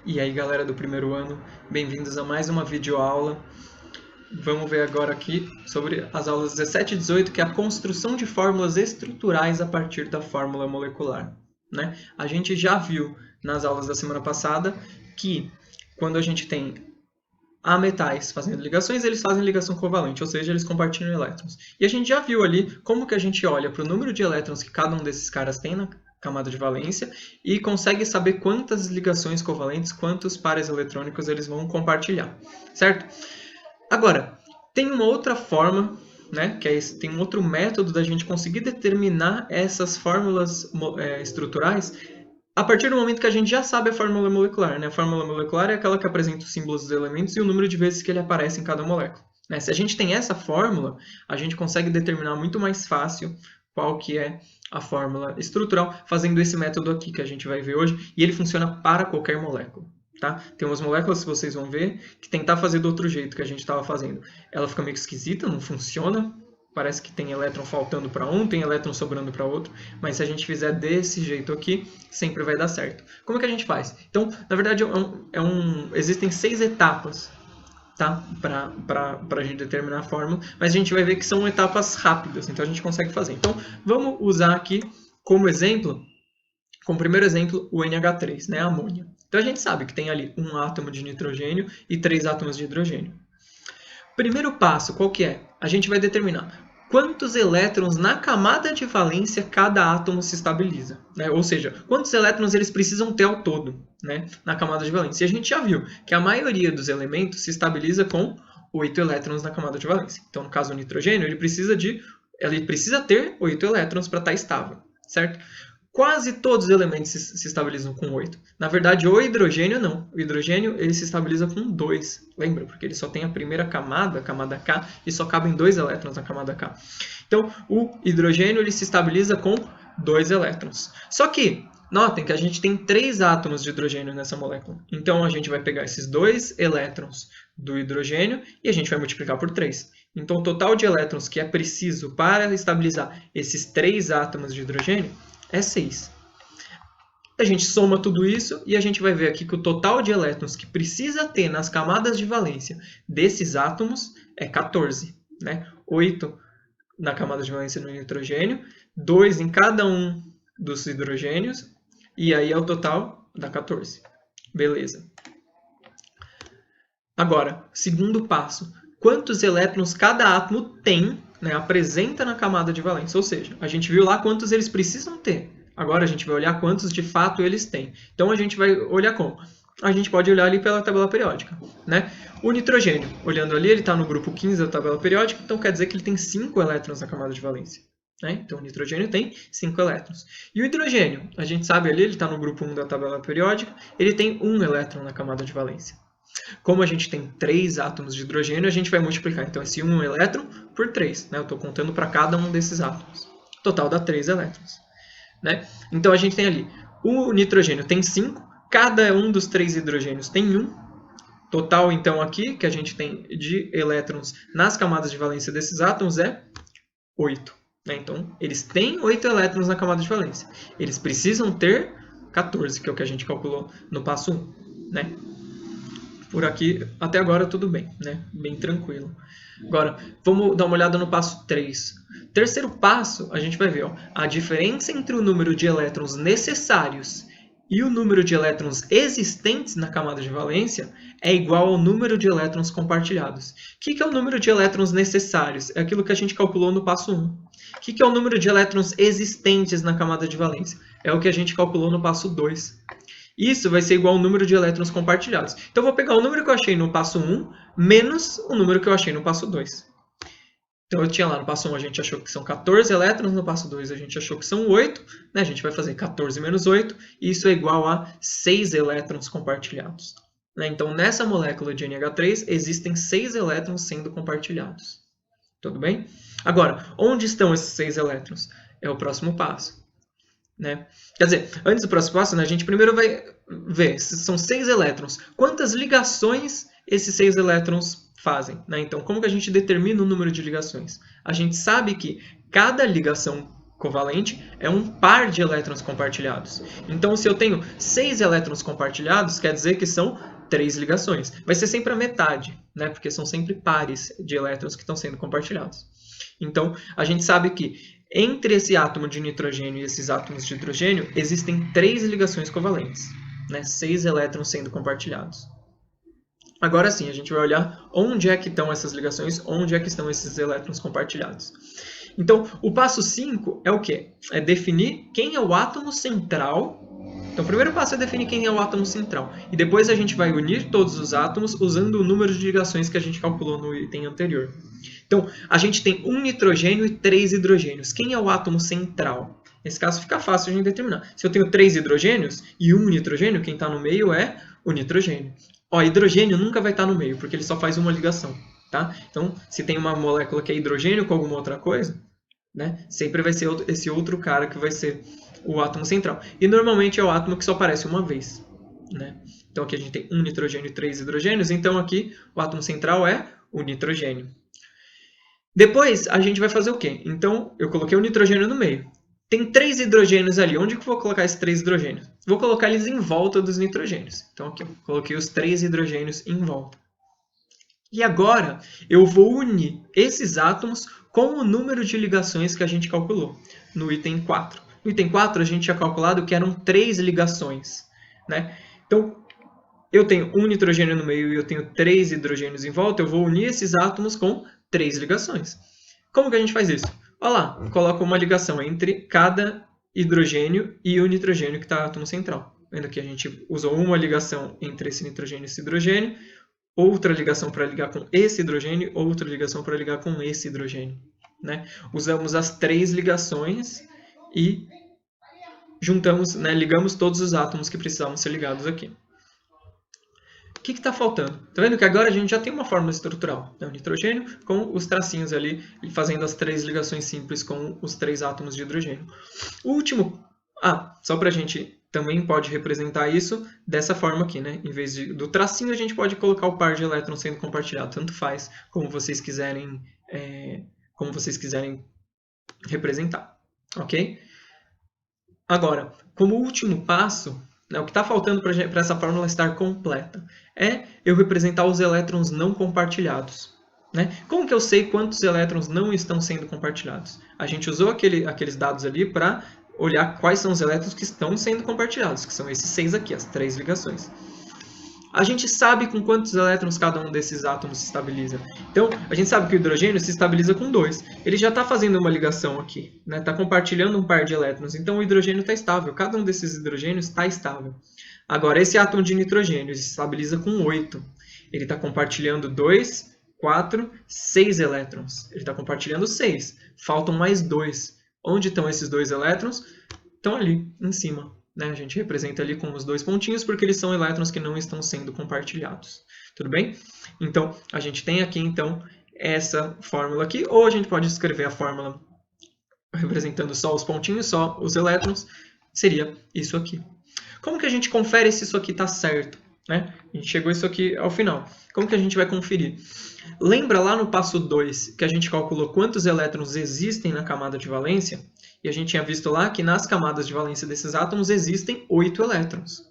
E aí, galera do primeiro ano, bem-vindos a mais uma videoaula. Vamos ver agora aqui sobre as aulas 17 e 18, que é a construção de fórmulas estruturais a partir da fórmula molecular, né? A gente já viu nas aulas da semana passada que quando a gente tem ametais fazendo ligações, eles fazem ligação covalente, ou seja, eles compartilham elétrons. E a gente já viu ali como que a gente olha para o número de elétrons que cada um desses caras tem na camada de valência e consegue saber quantas ligações covalentes, quantos pares eletrônicos eles vão compartilhar, certo? Agora, tem uma outra forma, né, tem um outro método da gente conseguir determinar essas fórmulas estruturais a partir do momento que a gente já sabe a fórmula molecular, né? A fórmula molecular é aquela que apresenta os símbolos dos elementos e o número de vezes que ele aparece em cada molécula, né? Se a gente tem essa fórmula, a gente consegue determinar muito mais fácil qual que é a fórmula estrutural, fazendo esse método aqui que a gente vai ver hoje, e ele funciona para qualquer molécula. Tá? Tem umas moléculas que vocês vão ver que tentar fazer do outro jeito que a gente estava fazendo, ela fica meio esquisita, não funciona. Parece que tem elétron faltando para um, tem elétron sobrando para outro, mas se a gente fizer desse jeito aqui, sempre vai dar certo. Como é que a gente faz? Então, na verdade, existem 6 etapas, tá? Para a gente determinar a fórmula, mas a gente vai ver que são etapas rápidas, então a gente consegue fazer. Então, vamos usar aqui como exemplo, como primeiro exemplo, o NH3, né? A amônia. Então a gente sabe que tem ali um átomo de nitrogênio e 3 átomos de hidrogênio. Primeiro passo, qual que é? A gente vai determinar quantos elétrons na camada de valência cada átomo se estabiliza, né? Ou seja, quantos elétrons eles precisam ter ao todo, né, na camada de valência. E a gente já viu que a maioria dos elementos se estabiliza com 8 elétrons na camada de valência. Então, no caso do nitrogênio, ele precisa ter 8 elétrons para estar estável, certo? Quase todos os elementos se estabilizam com 8. Na verdade, o hidrogênio não. O hidrogênio ele se estabiliza com 2. Lembra? Porque ele só tem a primeira camada, a camada K, e só cabem 2 elétrons na camada K. Então, o hidrogênio ele se estabiliza com 2 elétrons. Só que, notem que a gente tem 3 átomos de hidrogênio nessa molécula. Então, a gente vai pegar esses 2 elétrons do hidrogênio e a gente vai multiplicar por 3. Então, o total de elétrons que é preciso para estabilizar esses 3 átomos de hidrogênio é 6. A gente soma tudo isso e a gente vai ver aqui que o total de elétrons que precisa ter nas camadas de valência desses átomos é 14. Né? 8 na camada de valência do nitrogênio, 2 em cada um dos hidrogênios, e aí é o total dá 14. Beleza. Agora, segundo passo. Quantos elétrons cada átomo tem, né, apresenta na camada de valência? Ou seja, a gente viu lá quantos eles precisam ter. Agora a gente vai olhar quantos de fato eles têm. Então a gente vai olhar como? A gente pode olhar ali pela tabela periódica, né? O nitrogênio, olhando ali, ele está no grupo 15 da tabela periódica, então quer dizer que ele tem 5 elétrons na camada de valência. Né? Então o nitrogênio tem 5 elétrons. E o hidrogênio, a gente sabe ali, ele está no grupo 1 da tabela periódica, ele tem 1 elétron na camada de valência. Como a gente tem 3 átomos de hidrogênio, a gente vai multiplicar então esse 1 elétron por 3. Né? Eu estou contando para cada um desses átomos. Total dá 3 elétrons. Né? Então a gente tem ali, o nitrogênio tem 5, cada um dos 3 hidrogênios tem 1. Total então aqui, que a gente tem de elétrons nas camadas de valência desses átomos é 8. Né? Então eles têm 8 elétrons na camada de valência. Eles precisam ter 14, que é o que a gente calculou no passo 1. Né? Por aqui, até agora, tudo bem, né? Bem tranquilo. Agora, vamos dar uma olhada no passo 3. Terceiro passo, a gente vai ver ó, a diferença entre o número de elétrons necessários e o número de elétrons existentes na camada de valência é igual ao número de elétrons compartilhados. O que é o número de elétrons necessários? É aquilo que a gente calculou no passo 1. O que é o número de elétrons existentes na camada de valência? É o que a gente calculou no passo 2. Isso vai ser igual ao número de elétrons compartilhados. Então, eu vou pegar o número que eu achei no passo 1 menos o número que eu achei no passo 2. Então, eu tinha lá no passo 1 a gente achou que são 14 elétrons, no passo 2 a gente achou que são 8. Né? A gente vai fazer 14 menos 8, e isso é igual a 6 elétrons compartilhados. Né? Então, nessa molécula de NH3, existem 6 elétrons sendo compartilhados. Tudo bem? Agora, onde estão esses 6 elétrons? É o próximo passo. Né? Quer dizer, antes do próximo passo, né, a gente primeiro vai ver se são 6 elétrons. Quantas ligações esses 6 elétrons fazem? Né? Então, como que a gente determina o número de ligações? A gente sabe que cada ligação covalente é um par de elétrons compartilhados. Então, se eu tenho 6 elétrons compartilhados, quer dizer que são 3 ligações. Vai ser sempre a metade, né? Porque são sempre pares de elétrons que estão sendo compartilhados. Então, a gente sabe que entre esse átomo de nitrogênio e esses átomos de hidrogênio, existem 3 ligações covalentes, né? 6 elétrons sendo compartilhados. Agora sim, a gente vai olhar onde é que estão essas ligações, onde é que estão esses elétrons compartilhados. Então, o passo 5 é o quê? É definir quem é o átomo central. Então, o primeiro passo é definir quem é o átomo central. E depois a gente vai unir todos os átomos usando o número de ligações que a gente calculou no item anterior. Então, a gente tem um nitrogênio e 3 hidrogênios. Quem é o átomo central? Nesse caso fica fácil de determinar. Se eu tenho 3 hidrogênios e um nitrogênio, quem está no meio é o nitrogênio. Ó, hidrogênio nunca vai estar no meio, porque ele só faz uma ligação. Tá? Então, se tem uma molécula que é hidrogênio com alguma outra coisa, né, sempre vai ser esse outro cara que vai ser o átomo central. E normalmente é o átomo que só aparece uma vez. Né? Então, aqui a gente tem um nitrogênio e 3 hidrogênios. Então, aqui o átomo central é o nitrogênio. Depois, a gente vai fazer o quê? Então, eu coloquei o nitrogênio no meio. Tem 3 hidrogênios ali. Onde que eu vou colocar esses 3 hidrogênios? Vou colocar eles em volta dos nitrogênios. Então, aqui eu coloquei os 3 hidrogênios em volta. E agora, eu vou unir esses átomos com o número de ligações que a gente calculou no item 4. No item 4, a gente tinha calculado que eram 3 ligações. Né? Então, eu tenho um nitrogênio no meio e eu tenho 3 hidrogênios em volta. Eu vou unir esses átomos com 3 ligações. Como que a gente faz isso? Olha lá, coloco uma ligação entre cada hidrogênio e o nitrogênio que está no átomo central. Vendo que a gente usou uma ligação entre esse nitrogênio e esse hidrogênio, outra ligação para ligar com esse hidrogênio, outra ligação para ligar com esse hidrogênio. Né? Usamos as 3 ligações e juntamos, né, ligamos todos os átomos que precisavam ser ligados aqui. O que está faltando? Está vendo que agora a gente já tem uma fórmula estrutural. Né? O nitrogênio com os tracinhos ali, fazendo as 3 ligações simples com os 3 átomos de hidrogênio. O último... só para a gente também pode representar isso dessa forma aqui. Né? Em vez do tracinho, a gente pode colocar o par de elétrons sendo compartilhado. Tanto faz como vocês quiserem, representar. Ok? Agora, como último passo... O que está faltando para essa fórmula estar completa é eu representar os elétrons não compartilhados. Né? Como que eu sei quantos elétrons não estão sendo compartilhados? A gente usou aqueles dados ali para olhar quais são os elétrons que estão sendo compartilhados, que são esses 6 aqui, as 3 ligações. A gente sabe com quantos elétrons cada um desses átomos se estabiliza. Então, a gente sabe que o hidrogênio se estabiliza com 2. Ele já está fazendo uma ligação aqui, né? Está compartilhando um par de elétrons. Então, o hidrogênio está estável. Cada um desses hidrogênios está estável. Agora, esse átomo de nitrogênio se estabiliza com 8. Ele está compartilhando 2, 4, 6 elétrons. Ele está compartilhando 6. Faltam mais 2. Onde estão esses 2 elétrons? Estão ali, em cima. Né? A gente representa ali com os 2 pontinhos porque eles são elétrons que não estão sendo compartilhados. Tudo bem? Então, a gente tem aqui, então, essa fórmula aqui. Ou a gente pode escrever a fórmula representando só os pontinhos, só os elétrons. Seria isso aqui. Como que a gente confere se isso aqui está certo? Né? A gente chegou isso aqui ao final. Como que a gente vai conferir? Lembra lá no passo 2 que a gente calculou quantos elétrons existem na camada de valência? E a gente tinha visto lá que nas camadas de valência desses átomos existem 8 elétrons.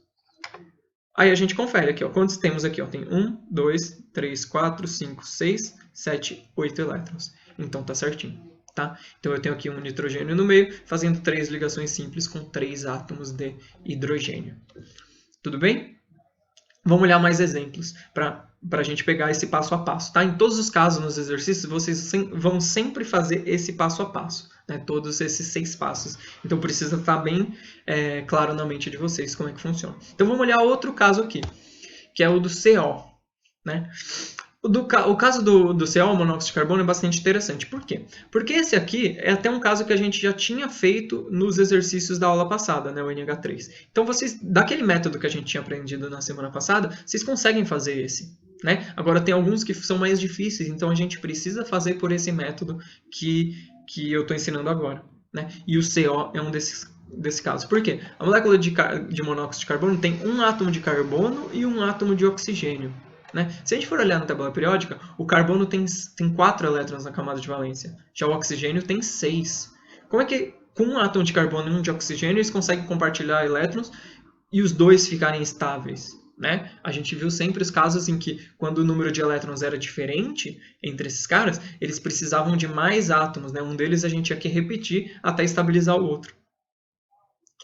Aí a gente confere aqui, ó, quantos temos aqui? Ó? Tem 1, 2, 3, 4, 5, 6, 7, 8 elétrons. Então tá certinho. Tá? Então eu tenho aqui um nitrogênio no meio, fazendo 3 ligações simples com 3 átomos de hidrogênio. Tudo bem? Vamos olhar mais exemplos para a gente pegar esse passo a passo. Tá? Em todos os casos nos exercícios, vocês vão sempre fazer esse passo a passo. Né? Todos esses 6 passos. Então precisa estar bem claro na mente de vocês como é que funciona. Então vamos olhar outro caso aqui, que é o do CO. Né? O caso do CO, monóxido de carbono, é bastante interessante. Por quê? Porque esse aqui é até um caso que a gente já tinha feito nos exercícios da aula passada, né, o NH3. Então, vocês, daquele método que a gente tinha aprendido na semana passada, vocês conseguem fazer esse. Né? Agora, tem alguns que são mais difíceis, então a gente precisa fazer por esse método que eu estou ensinando agora. Né? E o CO é um desse caso. Por quê? A molécula de monóxido de carbono tem um átomo de carbono e um átomo de oxigênio. Né? Se a gente for olhar na tabela periódica, o carbono tem 4 elétrons na camada de valência. Já o oxigênio tem 6. Como é que com um átomo de carbono e um de oxigênio, eles conseguem compartilhar elétrons e os dois ficarem estáveis. Né? A gente viu sempre os casos em que, quando o número de elétrons era diferente entre esses caras, eles precisavam de mais átomos. Né? Um deles a gente tinha que repetir até estabilizar o outro.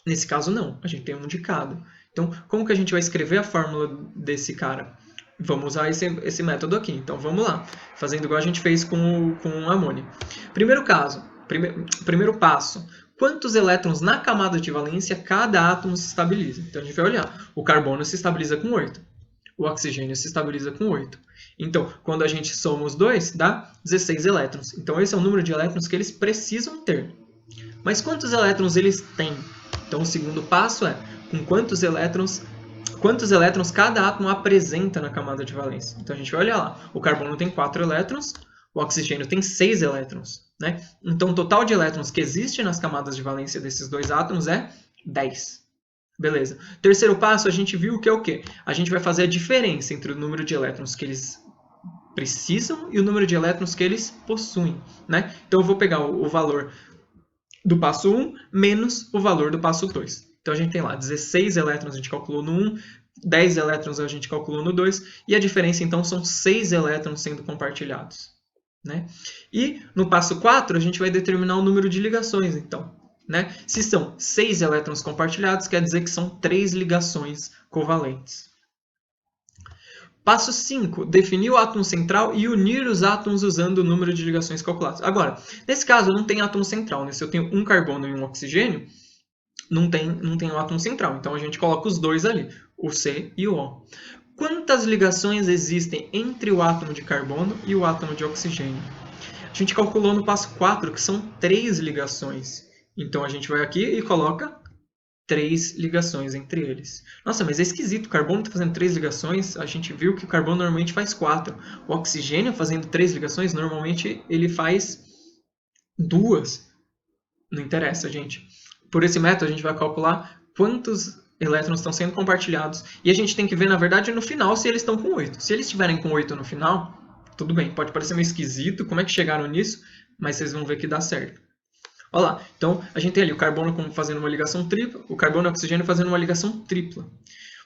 Nesse caso, não. A gente tem um de cada. Então, como que a gente vai escrever a fórmula desse cara? Vamos usar esse método aqui. Então, vamos lá. Fazendo igual a gente fez com o amônio. Primeiro passo. Quantos elétrons na camada de valência cada átomo se estabiliza? Então, a gente vai olhar. O carbono se estabiliza com 8. O oxigênio se estabiliza com 8. Então, quando a gente soma os dois, dá 16 elétrons. Então, esse é o número de elétrons que eles precisam ter. Mas quantos elétrons eles têm? Então, o segundo passo é com quantos elétrons cada átomo apresenta na camada de valência. Então, a gente vai olhar lá. O carbono tem 4 elétrons, o oxigênio tem 6 elétrons. Né? Então, o total de elétrons que existe nas camadas de valência desses dois átomos é 10. Beleza. Terceiro passo, a gente viu que é o quê? A gente vai fazer a diferença entre o número de elétrons que eles precisam e o número de elétrons que eles possuem. Né? Então, eu vou pegar o valor do passo 1 menos o valor do passo 2. Então, a gente tem lá 16 elétrons, a gente calculou no 1, 10 elétrons a gente calculou no 2, e a diferença, então, são 6 elétrons sendo compartilhados. Né? E no passo 4, a gente vai determinar o número de ligações, então. Né? Se são 6 elétrons compartilhados, quer dizer que são 3 ligações covalentes. Passo 5, definir o átomo central e unir os átomos usando o número de ligações calculadas. Agora, nesse caso, não tem átomo central. Né? Se eu tenho um carbono e um oxigênio, não tem um átomo central. Então, a gente coloca os dois ali, o C e o O. Quantas ligações existem entre o átomo de carbono e o átomo de oxigênio? A gente calculou no passo 4 que são 3 ligações. Então, a gente vai aqui e coloca 3 ligações entre eles. Nossa, mas é esquisito. O carbono está fazendo 3 ligações. A gente viu que o carbono normalmente faz 4. O oxigênio fazendo 3 ligações, normalmente ele faz 2. Não interessa, gente. Por esse método, a gente vai calcular quantos elétrons estão sendo compartilhados. E a gente tem que ver, na verdade, no final, se eles estão com 8. Se eles estiverem com 8 no final, tudo bem. Pode parecer meio esquisito, como é que chegaram nisso? Mas vocês vão ver que dá certo. Olha lá. Então, a gente tem ali o carbono fazendo uma ligação tripla, o carbono e o oxigênio fazendo uma ligação tripla.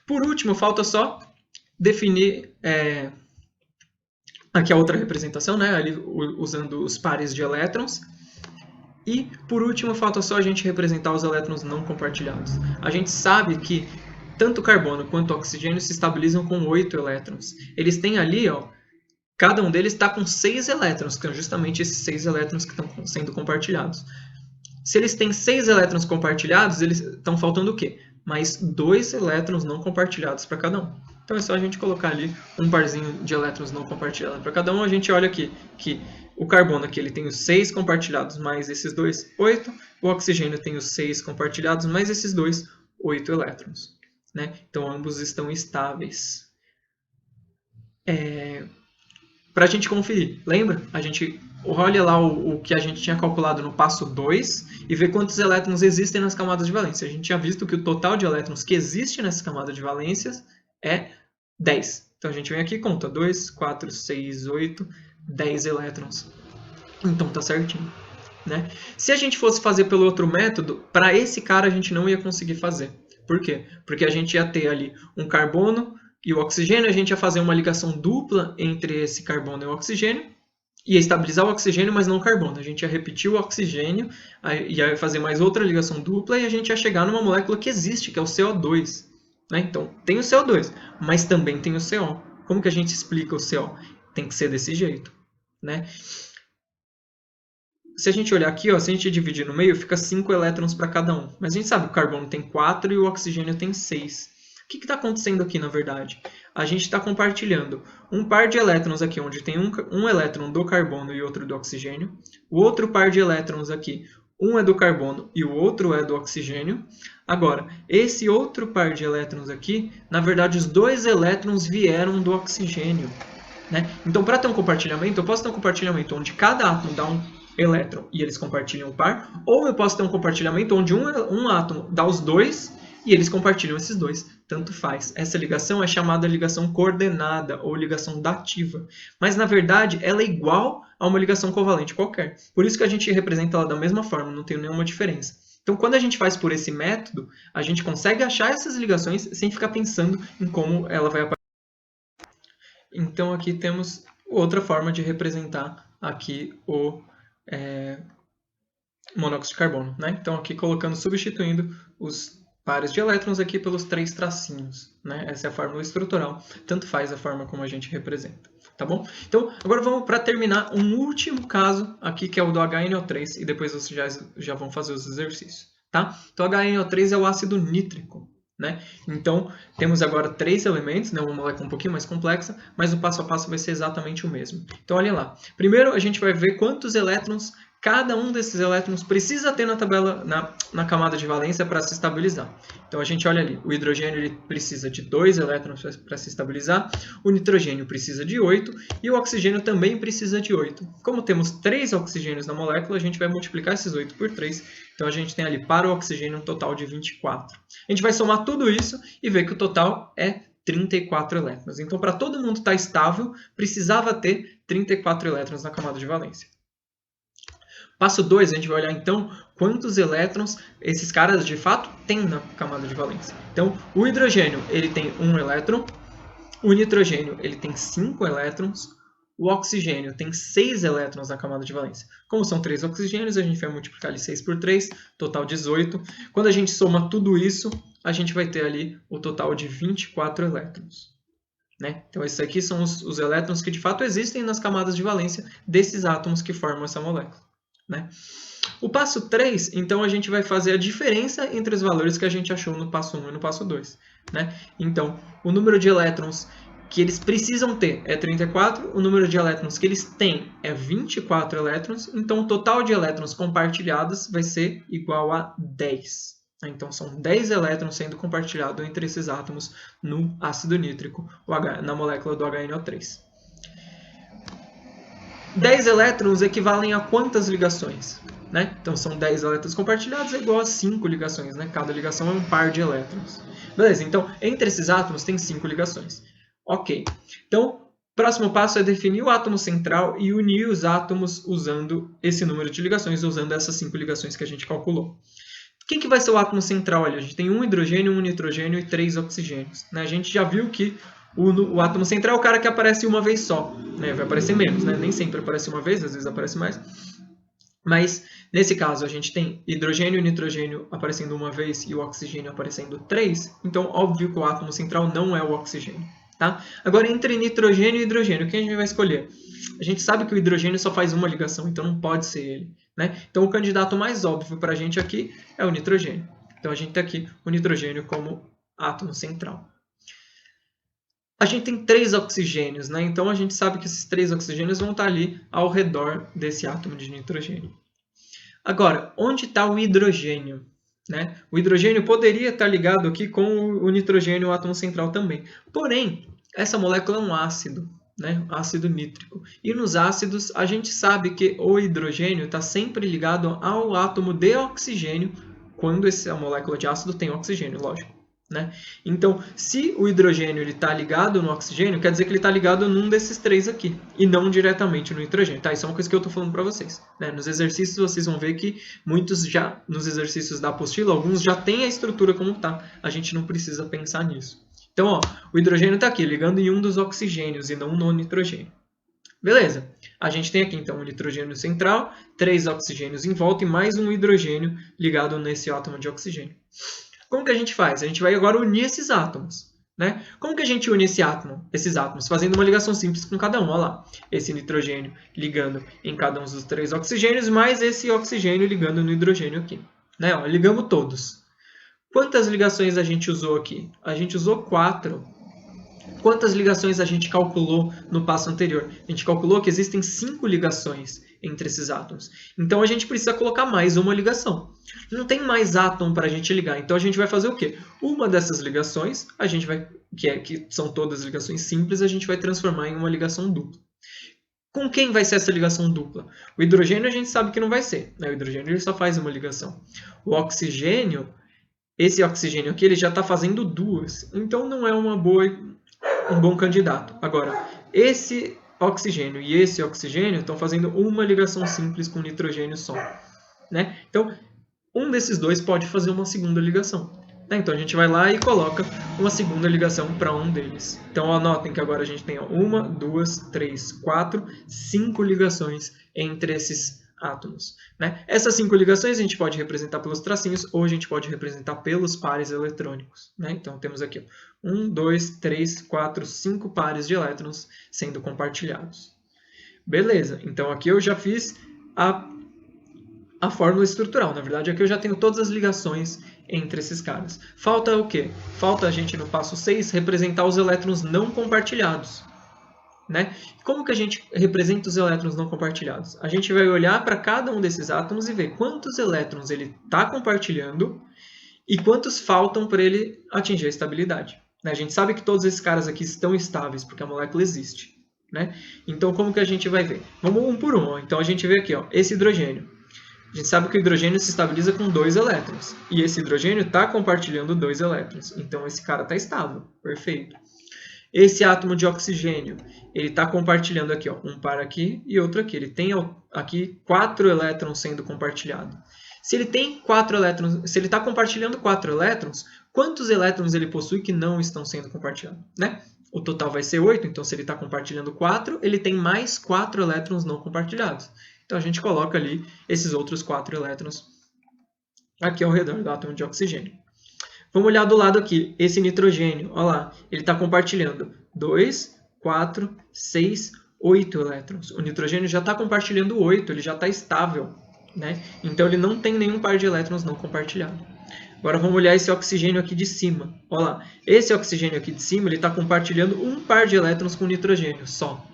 Por último, falta só definir... aqui a outra representação, né? Ali, usando os pares de elétrons. E, por último, falta só a gente representar os elétrons não compartilhados. A gente sabe que tanto o carbono quanto o oxigênio se estabilizam com 8 elétrons. Eles têm ali, ó, cada um deles está com 6 elétrons, que são justamente esses 6 elétrons que estão sendo compartilhados. Se eles têm 6 elétrons compartilhados, eles estão faltando o quê? Mais 2 elétrons não compartilhados para cada um. Então é só a gente colocar ali um parzinho de elétrons não compartilhados para cada um. A gente olha aqui que o carbono aqui ele tem os 6 compartilhados mais esses 2, 8. O oxigênio tem os 6 compartilhados mais esses 2, 8 elétrons. Né? Então ambos estão estáveis. Para a gente conferir, lembra? A gente olha lá o que a gente tinha calculado no passo 2 e vê quantos elétrons existem nas camadas de valência. A gente tinha visto que o total de elétrons que existe nessa camada de valências é 10. Então a gente vem aqui e conta 2, 4, 6, 8, 10 elétrons. Então tá certinho. Né? Se a gente fosse fazer pelo outro método, para esse cara a gente não ia conseguir fazer. Por quê? Porque a gente ia ter ali um carbono e o oxigênio, a gente ia fazer uma ligação dupla entre esse carbono e o oxigênio, ia estabilizar o oxigênio, mas não o carbono. A gente ia repetir o oxigênio, ia fazer mais outra ligação dupla e a gente ia chegar numa molécula que existe, que é o CO2. Né? Então, tem o CO2, mas também tem o CO. Como que a gente explica o CO? Tem que ser desse jeito. Né? Se a gente olhar aqui, ó, se a gente dividir no meio, fica 5 elétrons para cada um. Mas a gente sabe que o carbono tem 4 e o oxigênio tem 6. O que está acontecendo aqui, na verdade? A gente está compartilhando um par de elétrons aqui, onde tem um elétron do carbono e outro do oxigênio. O outro par de elétrons aqui, um é do carbono e o outro é do oxigênio. Agora, esse outro par de elétrons aqui, na verdade, os 2 elétrons vieram do oxigênio. Né? Então, para ter um compartilhamento, eu posso ter um compartilhamento onde cada átomo dá um elétron e eles compartilham o par, ou eu posso ter um compartilhamento onde um átomo dá os 2 e eles compartilham esses 2. Tanto faz. Essa ligação é chamada ligação coordenada ou ligação dativa. Mas, na verdade, ela é igual a uma ligação covalente qualquer. Por isso que a gente representa ela da mesma forma, não tem nenhuma diferença. Então, quando a gente faz por esse método, a gente consegue achar essas ligações sem ficar pensando em como ela vai aparecer. Então, aqui temos outra forma de representar aqui o monóxido de carbono, né? Então, aqui substituindo os pares de elétrons aqui pelos 3 tracinhos, né? Essa é a fórmula estrutural, tanto faz a forma como a gente representa, tá bom? Então, agora vamos para terminar um último caso aqui, que é o do HNO3, e depois vocês já vão fazer os exercícios, tá? Então, HNO3 é o ácido nítrico, né? Então, temos agora 3 elementos, né? Uma molécula um pouquinho mais complexa, mas o passo a passo vai ser exatamente o mesmo. Então, olha lá. Primeiro, a gente vai ver quantos elétrons cada um desses elétrons precisa ter na tabela, na camada de valência para se estabilizar. Então, a gente olha ali, o hidrogênio ele precisa de 2 elétrons para se estabilizar, o nitrogênio precisa de 8 e o oxigênio também precisa de 8. Como temos 3 oxigênios na molécula, a gente vai multiplicar esses 8 por 3, então a gente tem ali para o oxigênio um total de 24. A gente vai somar tudo isso e ver que o total é 34 elétrons. Então, para todo mundo estar estável, precisava ter 34 elétrons na camada de valência. Passo 2, a gente vai olhar então quantos elétrons esses caras de fato têm na camada de valência. Então, o hidrogênio ele tem 1 elétron, o nitrogênio ele tem 5 elétrons, o oxigênio tem 6 elétrons na camada de valência. Como são 3 oxigênios, a gente vai multiplicar ali 6 por 3, total 18. Quando a gente soma tudo isso, a gente vai ter ali o total de 24 elétrons. Né? Então, esses aqui são os elétrons que de fato existem nas camadas de valência desses átomos que formam essa molécula. Né? O passo 3, então, a gente vai fazer a diferença entre os valores que a gente achou no passo 1 e no passo 2. Né? Então, o número de elétrons que eles precisam ter é 34, o número de elétrons que eles têm é 24 elétrons, então o total de elétrons compartilhados vai ser igual a 10. Então, são 10 elétrons sendo compartilhados entre esses átomos no ácido nítrico, na molécula do HNO3. 10 elétrons equivalem a quantas ligações? Né? Então, são 10 elétrons compartilhados é igual a 5 ligações. Né? Cada ligação é um par de elétrons. Beleza, então, entre esses átomos tem 5 ligações. Ok. Então, o próximo passo é definir o átomo central e unir os átomos usando esse número de ligações, usando essas 5 ligações que a gente calculou. Quem que vai ser o átomo central? Olha, a gente tem 1 hidrogênio, 1 nitrogênio e 3 oxigênios. Né? A gente já viu que o átomo central é o cara que aparece uma vez só. Né? Vai aparecer menos, né? Nem sempre aparece uma vez, às vezes aparece mais. Mas, nesse caso, a gente tem hidrogênio e nitrogênio aparecendo uma vez e o oxigênio aparecendo 3. Então, óbvio que o átomo central não é o oxigênio. Tá? Agora, entre nitrogênio e hidrogênio, quem a gente vai escolher? A gente sabe que o hidrogênio só faz uma ligação, então não pode ser ele. Né? Então, o candidato mais óbvio para a gente aqui é o nitrogênio. Então, a gente tem aqui o nitrogênio como átomo central. A gente tem 3 oxigênios, né? Então a gente sabe que esses 3 oxigênios vão estar ali ao redor desse átomo de nitrogênio. Agora, onde está o hidrogênio? Né? O hidrogênio poderia estar ligado aqui com o nitrogênio, o átomo central também. Porém, essa molécula é um ácido, né? Ácido nítrico. E nos ácidos, a gente sabe que o hidrogênio está sempre ligado ao átomo de oxigênio quando a molécula de ácido tem oxigênio, lógico. Né? Então, se o hidrogênio está ligado no oxigênio, quer dizer que ele está ligado num desses 3 aqui, e não diretamente no nitrogênio. Tá? Isso é uma coisa que eu estou falando para vocês. Né? Nos exercícios, vocês vão ver que muitos já, nos exercícios da apostila, alguns já têm a estrutura como está. A gente não precisa pensar nisso. Então, ó, o hidrogênio está aqui, ligando em um dos oxigênios e não no nitrogênio. Beleza. A gente tem aqui, então, um nitrogênio central, 3 oxigênios em volta e mais um hidrogênio ligado nesse átomo de oxigênio. Como que a gente faz? A gente vai agora unir esses átomos. Né? Como que a gente une esses átomos? Fazendo uma ligação simples com cada um. Olha lá. Esse nitrogênio ligando em cada um dos 3 oxigênios, mais esse oxigênio ligando no hidrogênio aqui. Né? Ó, ligamos todos. Quantas ligações a gente usou aqui? A gente usou 4. Quantas ligações a gente calculou no passo anterior? A gente calculou que existem 5 ligações entre esses átomos. Então, a gente precisa colocar mais uma ligação. Não tem mais átomo para a gente ligar. Então, a gente vai fazer o quê? Uma dessas ligações, a gente vai, que são todas ligações simples, a gente vai transformar em uma ligação dupla. Com quem vai ser essa ligação dupla? O hidrogênio a gente sabe que não vai ser. Né? O hidrogênio ele só faz uma ligação. O oxigênio, esse oxigênio aqui, ele já está fazendo 2. Então, não é um bom candidato. Agora, esse oxigênio e esse oxigênio estão fazendo uma ligação simples com nitrogênio só, né? Então, um desses dois pode fazer uma segunda ligação. Né? Então, a gente vai lá e coloca uma segunda ligação para um deles. Então, anotem que agora a gente tem 1, 2, 3, 4, 5 ligações entre esses átomos. Né? Essas 5 ligações a gente pode representar pelos tracinhos ou a gente pode representar pelos pares eletrônicos. Né? Então, temos aqui 1, 2, 3, 4, 5 pares de elétrons sendo compartilhados. Beleza, então aqui eu já fiz a fórmula estrutural. Na verdade, aqui eu já tenho todas as ligações entre esses caras. Falta o quê? Falta a gente, no passo 6, representar os elétrons não compartilhados. Né? Como que a gente representa os elétrons não compartilhados? A gente vai olhar para cada um desses átomos e ver quantos elétrons ele está compartilhando e quantos faltam para ele atingir a estabilidade. Né? A gente sabe que todos esses caras aqui estão estáveis, porque a molécula existe. Né? Então, como que a gente vai ver? Vamos um por um. Ó. Então, a gente vê aqui, ó, esse hidrogênio. A gente sabe que o hidrogênio se estabiliza com 2 elétrons. E esse hidrogênio está compartilhando 2 elétrons. Então, esse cara está estável. Perfeito. Esse átomo de oxigênio, ele está compartilhando aqui, ó, um par aqui e outro aqui. Ele tem aqui 4 elétrons sendo compartilhados. Se ele tem 4 elétrons, se ele está compartilhando 4 elétrons, quantos elétrons ele possui que não estão sendo compartilhados? Né? O total vai ser 8, então se ele está compartilhando 4, ele tem mais 4 elétrons não compartilhados. Então a gente coloca ali esses outros 4 elétrons aqui ao redor do átomo de oxigênio. Vamos olhar do lado aqui, esse nitrogênio, olha lá, ele está compartilhando 2, 4, 6, 8 elétrons. O nitrogênio já está compartilhando 8, ele já está estável, né? Então ele não tem nenhum par de elétrons não compartilhado. Agora vamos olhar esse oxigênio aqui de cima. Olha lá, esse oxigênio aqui de cima, ele está compartilhando um par de elétrons com o nitrogênio só.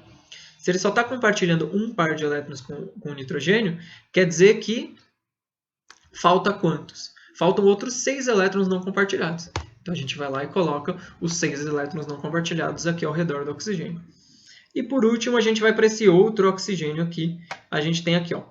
Se ele só está compartilhando um par de elétrons com o nitrogênio, quer dizer que falta quantos? Faltam outros 6 elétrons não compartilhados. Então a gente vai lá e coloca os 6 elétrons não compartilhados aqui ao redor do oxigênio. E por último, a gente vai para esse outro oxigênio aqui. A gente tem aqui, ó.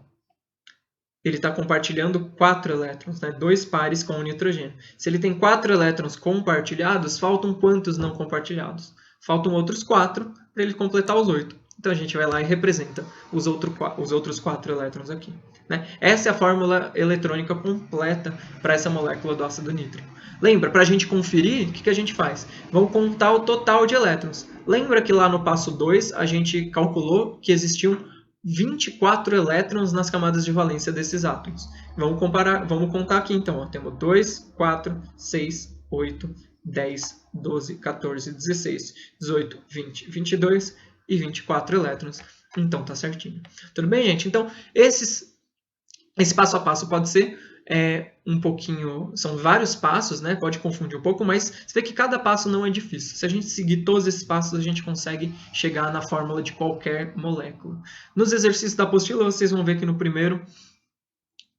Ele está compartilhando 4 elétrons, né? 2 pares com o nitrogênio. Se ele tem 4 elétrons compartilhados, faltam quantos não compartilhados? Faltam outros 4 para ele completar os 8. Então a gente vai lá e representa os outros 4 elétrons aqui. Né? Essa é a fórmula eletrônica completa para essa molécula do ácido nítrico. Lembra, para a gente conferir, o que a gente faz? Vamos contar o total de elétrons. Lembra que lá no passo 2 a gente calculou que existiam 24 elétrons nas camadas de valência desses átomos. Vamos contar aqui então. Ó. Temos 2, 4, 6, 8, 10, 12, 14, 16, 18, 20, 22 e 24 elétrons. Então tá certinho. Tudo bem, gente? Então, esse passo a passo pode ser um pouquinho... São vários passos, né? Pode confundir um pouco, mas você vê que cada passo não é difícil. Se a gente seguir todos esses passos, a gente consegue chegar na fórmula de qualquer molécula. Nos exercícios da apostila, vocês vão ver que no primeiro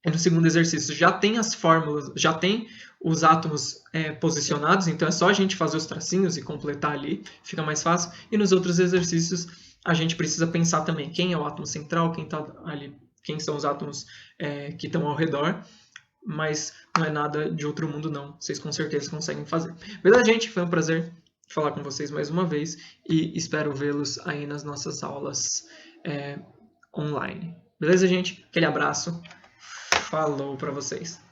e no segundo exercício já tem as fórmulas, já tem os átomos posicionados, então é só a gente fazer os tracinhos e completar ali, fica mais fácil. E nos outros exercícios, a gente precisa pensar também quem é o átomo central, quem está ali, quem são os átomos que estão ao redor, mas não é nada de outro mundo não, vocês com certeza conseguem fazer. Beleza, gente? Foi um prazer falar com vocês mais uma vez e espero vê-los aí nas nossas aulas online. Beleza, gente? Aquele abraço, falou para vocês!